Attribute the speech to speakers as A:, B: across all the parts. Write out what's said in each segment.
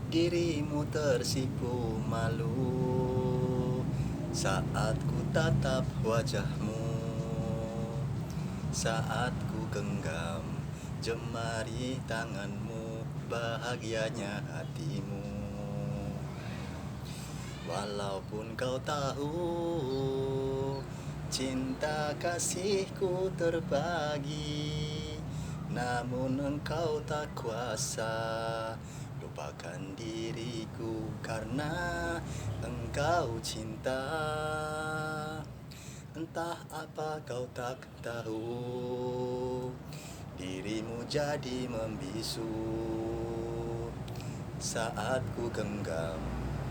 A: Dirimu tersipu malu saat ku tatap wajahmu, saat ku genggam jemari tanganmu, bahagianya hatimu. Walaupun kau tahu cinta kasihku terbagi, namun engkau tak kuasa lupakan diriku karena engkau cinta. Entah apa kau tak tahu, dirimu jadi membisu saat ku genggam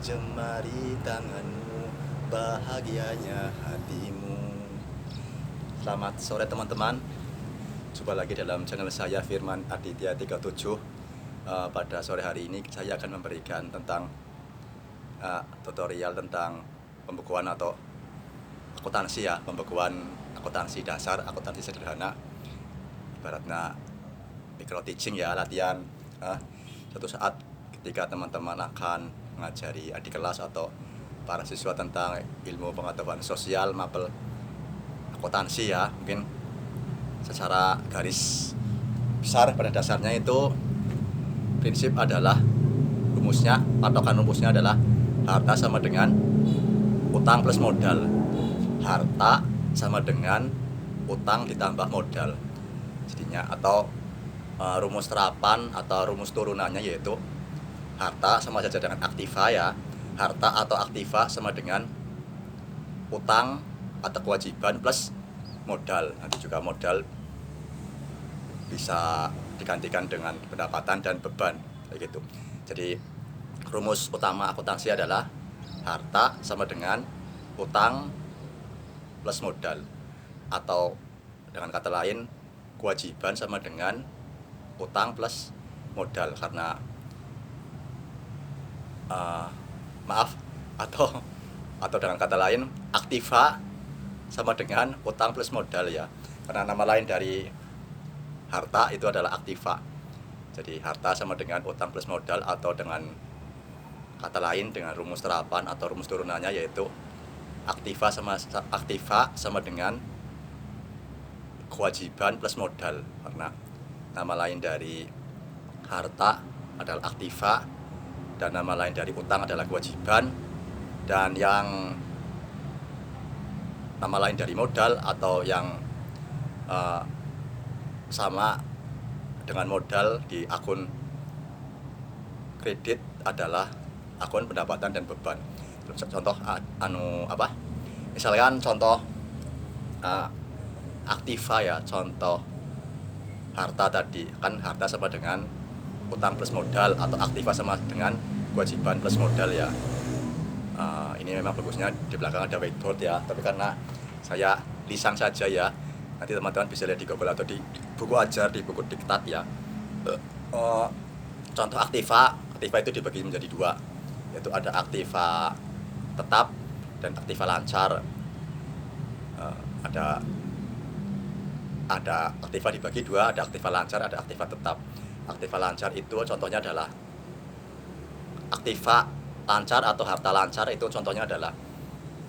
A: jemari tanganmu, bahagianya hatimu. Selamat sore teman-teman. Jumpa lagi dalam channel saya Firman Aditya 37. Pada sore hari ini saya akan memberikan tentang tutorial tentang pembukuan atau akuntansi ya, pembukuan akuntansi dasar, akuntansi sederhana. Ibaratnya micro teaching ya, latihan suatu saat ketika teman-teman akan mengajari adik kelas atau para siswa tentang ilmu pengetahuan sosial mapel akuntansi ya, mungkin secara garis besar pada dasarnya itu prinsip adalah rumusnya, patokan rumusnya adalah harta sama dengan utang plus modal. Harta sama dengan utang ditambah modal. Jadinya atau rumus terapan atau rumus turunannya yaitu harta sama saja dengan aktiva ya. Harta atau aktiva sama dengan utang atau kewajiban plus modal. Nanti juga modal bisa digantikan dengan pendapatan dan beban kayak gitu. Jadi rumus utama akuntansi adalah harta sama dengan utang plus modal, atau dengan kata lain kewajiban sama dengan utang plus modal. Karena atau dengan kata lain aktiva sama dengan utang plus modal ya, karena nama lain dari harta itu adalah aktiva. Jadi harta sama dengan utang plus modal, atau dengan kata lain dengan rumus terapan atau rumus turunannya yaitu aktiva sama dengan kewajiban plus modal. Karena nama lain dari harta adalah aktiva dan nama lain dari utang adalah kewajiban, dan yang nama lain dari modal atau yang sama dengan modal di akun kredit adalah akun pendapatan dan beban. Contoh misalkan contoh aktiva ya, contoh harta tadi kan harta sama dengan utang plus modal, atau aktiva sama dengan kewajiban plus modal ya. Ini memang bagusnya di belakang ada whiteboard ya, tapi karena saya lisan saja ya, nanti teman-teman bisa lihat di Google atau di buku ajar, di buku diktat ya. Contoh aktiva itu dibagi menjadi dua, yaitu ada aktiva tetap dan aktiva lancar. Ada aktiva dibagi dua, ada aktiva lancar, ada aktiva tetap. Aktiva lancar itu contohnya adalah aktiva lancar atau harta lancar itu contohnya adalah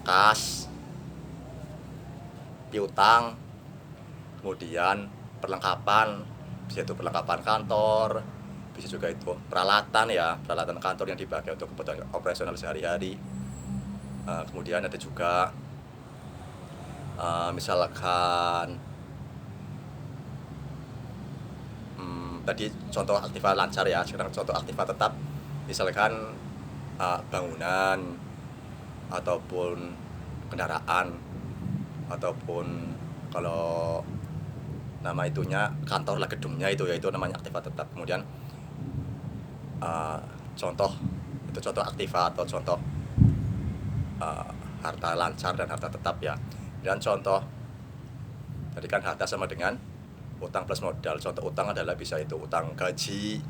A: kas, piutang, kemudian perlengkapan, bisa itu perlengkapan kantor, bisa juga itu peralatan ya, peralatan kantor yang dipakai untuk kebutuhan operasional sehari-hari. Kemudian ada juga misalkan tadi contoh aktiva lancar ya, sekarang contoh aktiva tetap, misalkan bangunan ataupun kendaraan, ataupun kalau nama itunya kantor lah, gedungnya itu yaitu namanya aktiva tetap. Kemudian contoh aktiva atau contoh harta lancar dan harta tetap ya. Dan contoh tadi kan harta sama dengan utang plus modal. Contoh utang adalah bisa itu utang gaji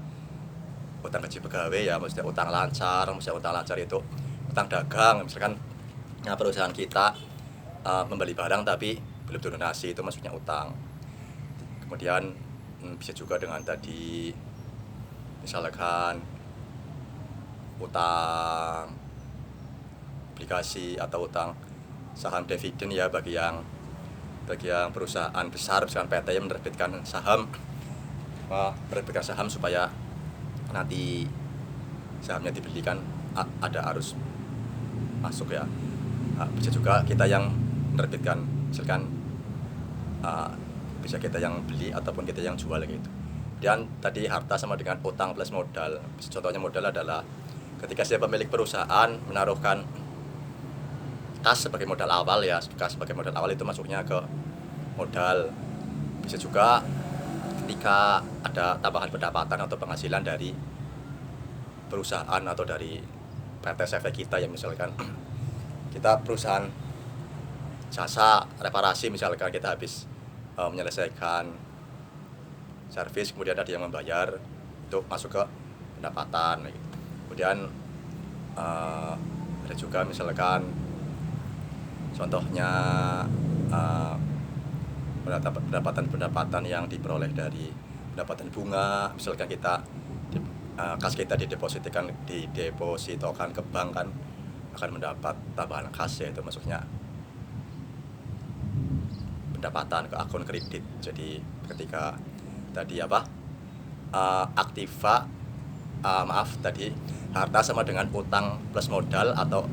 A: pegawai ya, maksudnya utang lancar. Maksudnya utang lancar itu utang dagang, misalkan perusahaan kita membeli barang tapi belum donasi, itu maksudnya utang. Kemudian bisa juga dengan tadi misalkan utang obligasi atau utang saham dividen ya bagi yang perusahaan besar, misalkan PT yang menerbitkan saham supaya nanti sahamnya dibelikan ada arus masuk ya. Bisa juga kita yang menerbitkan, misalkan bisa kita yang beli ataupun kita yang jual gitu. Dan tadi harta sama dengan utang plus modal. Contohnya modal adalah ketika saya pemilik perusahaan menaruhkan kas sebagai modal awal ya, kas sebagai modal awal itu masuknya ke modal. Bisa juga ketika ada tambahan pendapatan atau penghasilan dari perusahaan atau dari PT CV kita yang misalkan kita perusahaan jasa reparasi, misalkan kita habis menyelesaikan servis kemudian ada yang membayar, itu masuk ke pendapatan gitu. Kemudian ada juga misalkan contohnya pendapatan yang diperoleh dari pendapatan bunga, misalkan kita kas kita didepositokan ke bank kan akan mendapat tambahan kas, yaitu masuknya pendapatan ke akun kredit. Jadi ketika tadi tadi harta sama dengan utang plus modal atau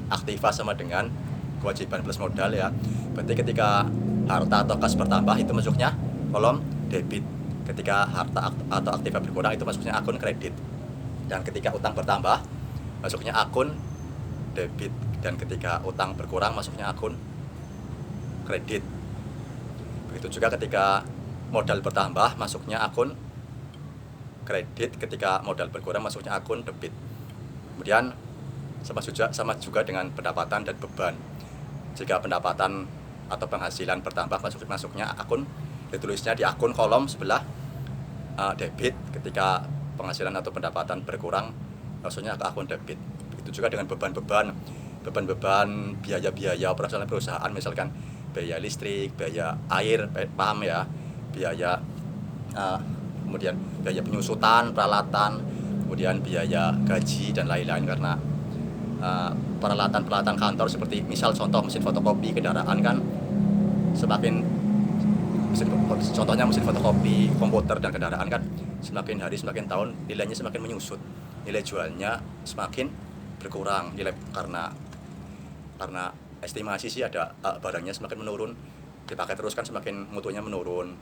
A: aktiva sama dengan kewajiban plus modal ya. Berarti ketika harta atau kas bertambah itu masuknya kolom debit. Ketika harta atau aktiva berkurang itu masuknya akun kredit. Dan ketika utang bertambah masuknya akun debit. Dan ketika utang berkurang masuknya akun kredit. Begitu juga ketika modal bertambah masuknya akun kredit, ketika modal berkurang masuknya akun debit. Kemudian sama juga dengan pendapatan dan beban. Jika pendapatan atau penghasilan bertambah masuknya akun, ditulisnya di akun kolom sebelah debit. Ketika penghasilan atau pendapatan berkurang maksudnya ke akun debit. Begitu juga dengan beban-beban biaya-biaya operasional perusahaan, misalkan biaya listrik, biaya air, paham ya, biaya kemudian biaya penyusutan peralatan, kemudian biaya gaji dan lain-lain. Karena peralatan kantor seperti misal contoh mesin fotokopi kendaraan kan contohnya mesin fotokopi komputer dan kendaraan kan semakin hari semakin tahun nilainya semakin menyusut, nilai jualnya semakin berkurang, karena estimasi sih ada barangnya semakin menurun, dipakai terus kan semakin mutunya menurun,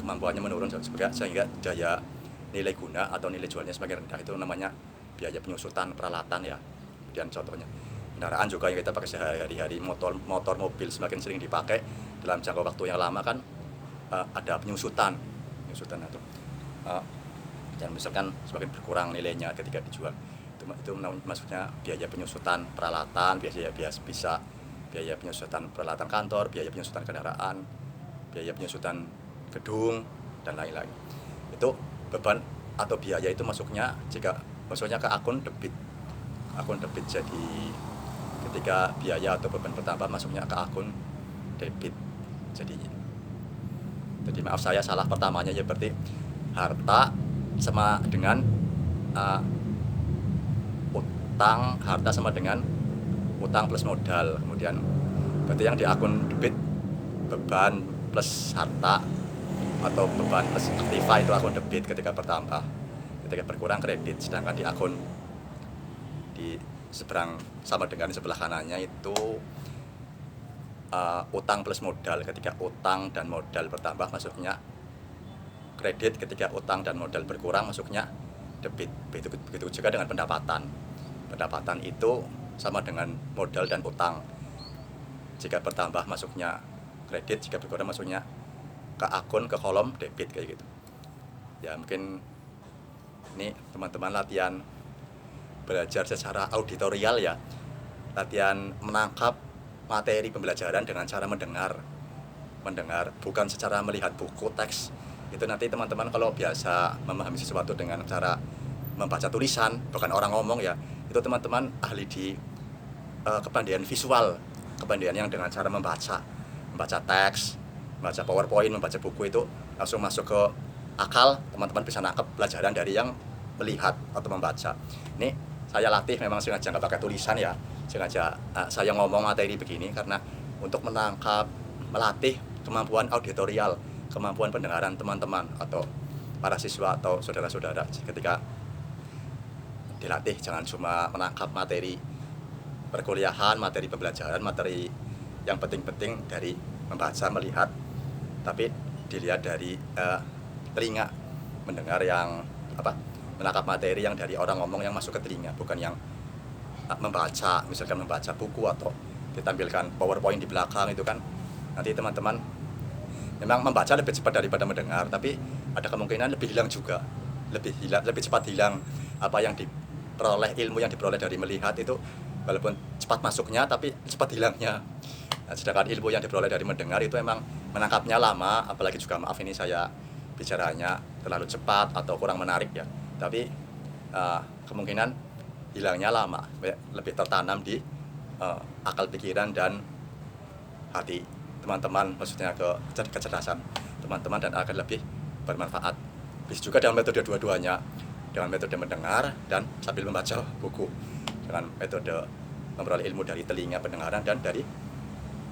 A: kemampuannya menurun, sehingga daya nilai guna atau nilai jualnya semakin rendah. Itu namanya biaya penyusutan peralatan ya. Kemudian contohnya kendaraan juga yang kita pakai sehari-hari, motor mobil semakin sering dipakai dalam jangka waktu yang lama kan ada penyusutan atau dan misalkan semakin berkurang nilainya ketika dijual. Itu maksudnya biaya penyusutan peralatan, biaya penyusutan peralatan kantor, biaya penyusutan kendaraan, biaya penyusutan gedung dan lain-lain. Itu beban atau biaya itu masuknya ke akun debit. Jadi ketika biaya atau beban bertambah masuknya ke akun debit. Jadi maaf saya salah pertamanya ya, berarti harta sama dengan harta sama dengan utang plus modal. Kemudian berarti yang di akun debit beban plus harta atau beban plus aktiva itu akun debit ketika bertambah, ketika berkurang kredit. Sedangkan di akun di seberang sama dengan di sebelah kanannya itu utang plus modal. Ketika utang dan modal bertambah masuknya kredit, ketika utang dan modal berkurang masuknya debit. Begitu juga dengan pendapatan itu sama dengan modal dan utang. Jika bertambah masuknya kredit, jika berkurang masuknya ke kolom debit, kayak gitu ya. Mungkin ini teman-teman latihan belajar secara auditorial ya, latihan menangkap materi pembelajaran dengan cara mendengar bukan secara melihat buku teks. Itu nanti teman-teman kalau biasa memahami sesuatu dengan cara membaca tulisan, bukan orang ngomong ya, itu teman-teman ahli di kepandaian visual, kepandaian yang dengan cara membaca teks, membaca PowerPoint, membaca buku, itu langsung masuk ke akal. Teman-teman bisa nangkep pelajaran dari yang melihat atau membaca. Ini saya latih memang sengaja nggak pakai tulisan ya, sengaja saya ngomong materi begini karena untuk melatih kemampuan auditorial, kemampuan pendengaran teman-teman atau para siswa atau saudara-saudara ketika dilatih. Jangan cuma menangkap materi perkuliahan, materi pembelajaran, materi yang penting-penting dari membaca, melihat, tapi dilihat dari telinga, mendengar yang menangkap materi yang dari orang ngomong yang masuk ke telinga, bukan yang membaca, misalkan membaca buku atau ditampilkan PowerPoint di belakang itu kan nanti teman-teman memang membaca lebih cepat daripada mendengar, tapi ada kemungkinan lebih hilang juga, lebih cepat hilang apa yang diperoleh, ilmu yang diperoleh dari melihat itu walaupun cepat masuknya tapi cepat hilangnya. Nah, sedangkan ilmu yang diperoleh dari mendengar itu memang menangkapnya lama, apalagi juga maaf ini saya bicaranya terlalu cepat atau kurang menarik ya, tapi kemungkinan hilangnya lama, lebih tertanam di akal pikiran dan hati teman-teman, maksudnya kecerdasan teman-teman, dan akan lebih bermanfaat. Bisa juga dengan metode dua-duanya, dengan metode mendengar dan sambil membaca buku, dengan metode memperoleh ilmu dari telinga pendengaran dan dari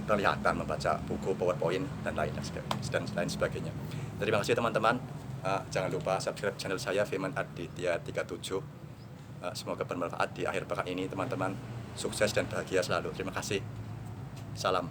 A: penglihatan membaca buku, PowerPoint dan lain sebagainya. Terima kasih teman-teman. Jangan lupa subscribe channel saya Firman Aditya 37. Semoga bermanfaat di akhir pekan ini teman-teman. Sukses dan bahagia selalu. Terima kasih. Salam.